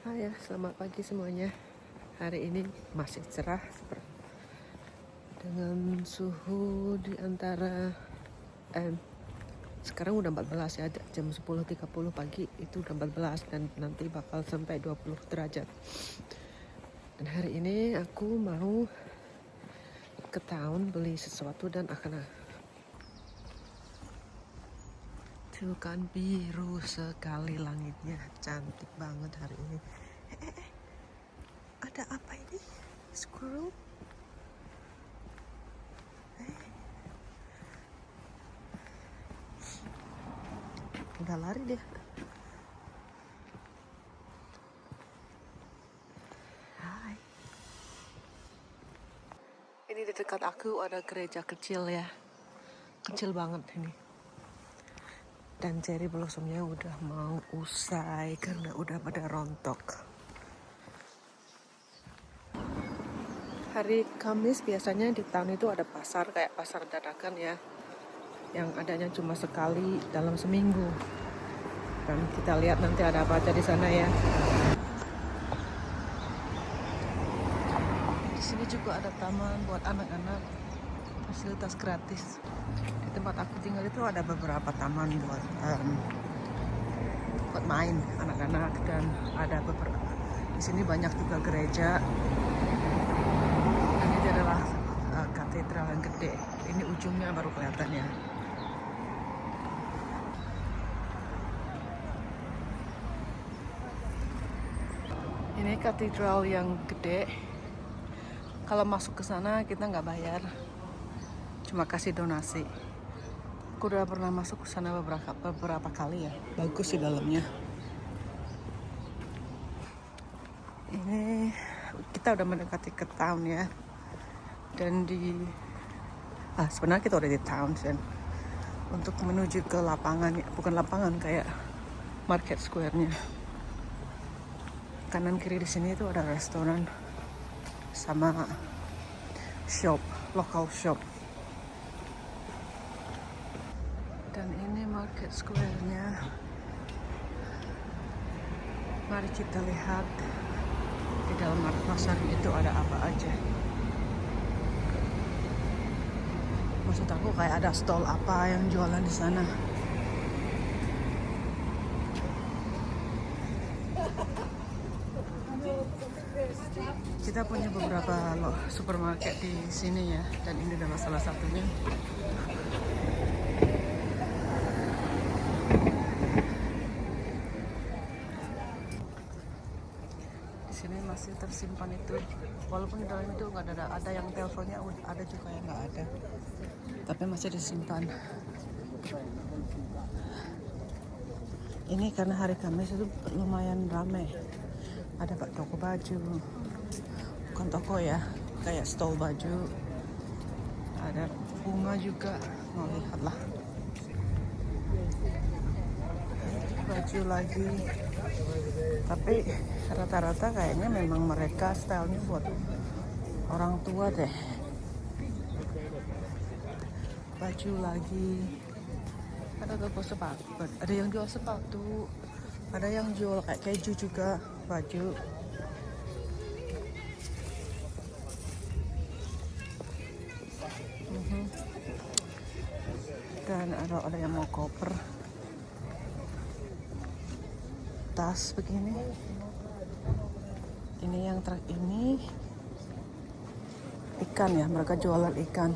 Hai ya, selamat pagi semuanya. Hari ini masih cerah dengan suhu di antara sekarang udah 14 ya, jam 10.30 pagi itu udah 14 dan nanti bakal sampai 20 derajat. Dan hari ini aku mau ke town beli sesuatu dan akan tuh kan biru sekali langitnya, cantik banget hari ini. Ada apa ini? Squirrel? Udah lari dia. Hai. Ini di dekat aku ada gereja kecil ya. Kecil banget ini. Dan cherry blossomnya udah mau usai karena udah pada rontok. Hari Kamis biasanya di town itu ada pasar kayak pasar dadakan ya, yang adanya cuma sekali dalam seminggu. Dan kita lihat nanti ada apa aja di sana ya. Di sini juga ada taman buat anak-anak, fasilitas gratis. Di tempat aku tinggal itu ada beberapa taman buat main anak-anak dan ada beberapa. Di sini banyak juga gereja. Dan ini adalah katedral yang gede. Ini ujungnya baru kelihatan ya. Ini katedral yang gede. Kalau masuk ke sana kita nggak bayar, cuma kasih donasi. Aku udah pernah masuk ke sana beberapa kali ya. Bagus di dalamnya. Ini kita udah mendekati ke town ya. Dan sebenarnya kita udah di town dan untuk menuju ke lapangan, bukan lapangan, kayak market square-nya. Kanan kiri di sini itu ada restoran sama shop, local shop. Dan ini market square-nya. Mari kita lihat di dalam pasar itu ada apa aja. Maksud aku kayak ada stall apa yang jualan di sana. Kita punya beberapa supermarket di sini ya, dan ini adalah salah satunya. Di sini masih tersimpan itu, walaupun di dalam itu nggak ada yang teleponnya, ada juga yang nggak ada, tapi masih disimpan. Ini karena hari Kamis itu lumayan ramai. Ada toko baju, bukan toko ya, kayak stall baju. Ada bunga juga, mau lihat lah. Baju lagi, tapi rata-rata kayaknya memang mereka stylenya buat orang tua deh. Baju lagi, ada toko sepatu, ada yang jual sepatu, ada yang jual kayak keju juga, baju. Dan ada yang mau koper, tas begini. Ini yang truk ini ikan ya, mereka jualan ikan.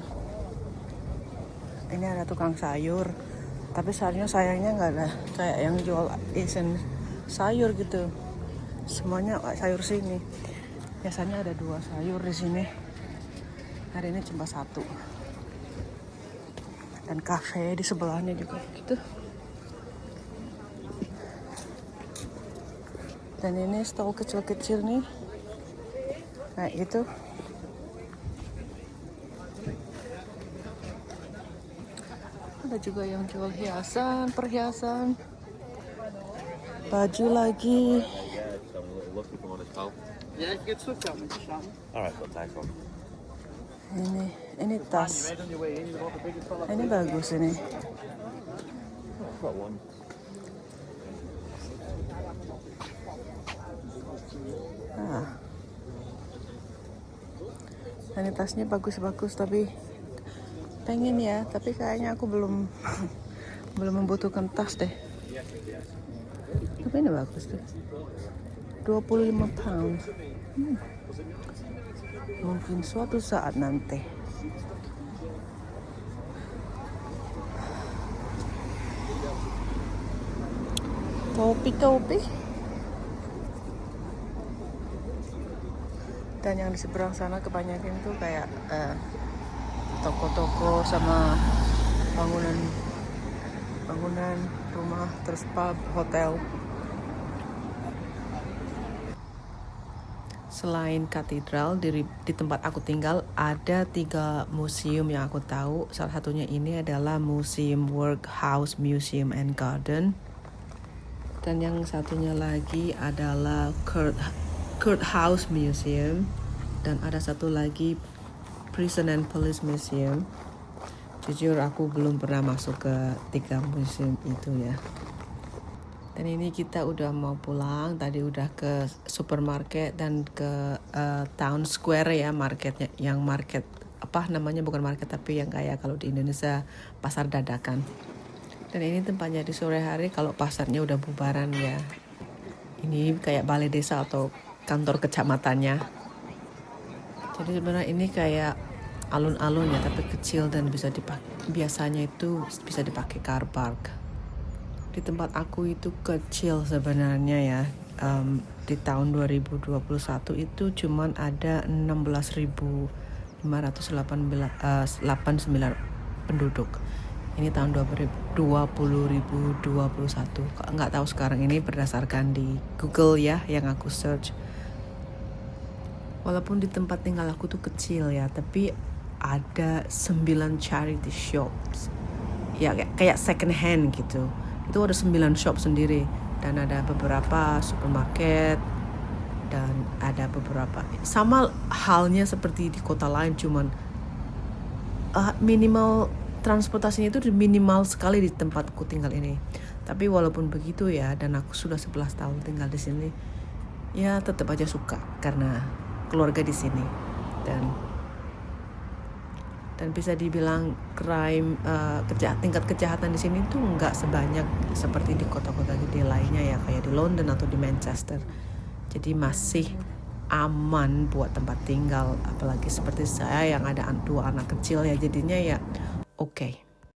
Ini ada tukang sayur, tapi sayangnya nggak ada kayak yang jual Asian sayur gitu. Semuanya sayur sini. Biasanya ada 2 sayur di sini. Hari ini cuma 1. Dan kafe di sebelahnya juga gitu. Dan ini stall kecil-kecil nih. Nah itu. Ada juga yang jual hiasan, perhiasan. Baju lagi. Ini tas. Ini bagus ini. Sanitasnya bagus-bagus, tapi pengen ya, tapi kayaknya aku belum membutuhkan tas deh. Tapi ini bagus tuh, 25 pound. Mungkin suatu saat nanti. Topi. Dan yang di seberang sana kebanyakan tuh kayak toko-toko sama bangunan rumah, terus pub, hotel. Selain katedral, di tempat aku tinggal ada 3 museum yang aku tahu. Salah satunya ini adalah Museum Workhouse Museum and Garden. Dan yang satunya lagi adalah Courthouse Museum. Dan ada satu lagi Prison and Police Museum. Jujur aku belum pernah masuk ke 3 museum itu ya. Dan ini kita udah mau pulang. Tadi udah ke supermarket dan ke Town Square ya, marketnya. Yang market apa namanya, bukan market tapi yang kayak kalau di Indonesia pasar dadakan. Dan ini tempatnya di sore hari kalau pasarnya udah bubaran ya. Ini kayak balai desa atau kantor kecamatannya. Jadi sebenarnya ini kayak alun-alun ya, tapi kecil dan bisa dipakai. Biasanya itu bisa dipakai car park. Di tempat aku itu kecil sebenarnya ya. Di tahun 2021 itu cuman ada 16.589 penduduk. Ini tahun 2021. Nggak tahu sekarang ini berdasarkan di Google ya yang aku search. Walaupun di tempat tinggal aku tuh kecil ya, tapi ada 9 charity shops. Ya kayak second hand gitu. Itu ada 9 shop sendiri. Dan ada beberapa supermarket. Dan ada beberapa. Sama halnya seperti di kota lain, cuman minimal transportasinya itu minimal sekali di tempatku tinggal ini. Tapi walaupun begitu ya, dan aku sudah 11 tahun tinggal di sini, ya tetap aja suka karena keluarga di sini. Dan bisa dibilang tingkat kejahatan di sini tuh nggak sebanyak seperti di kota-kota gede lainnya ya, kayak di London atau di Manchester. Jadi masih aman buat tempat tinggal, apalagi seperti saya yang ada 2 anak kecil ya, jadinya ya oke.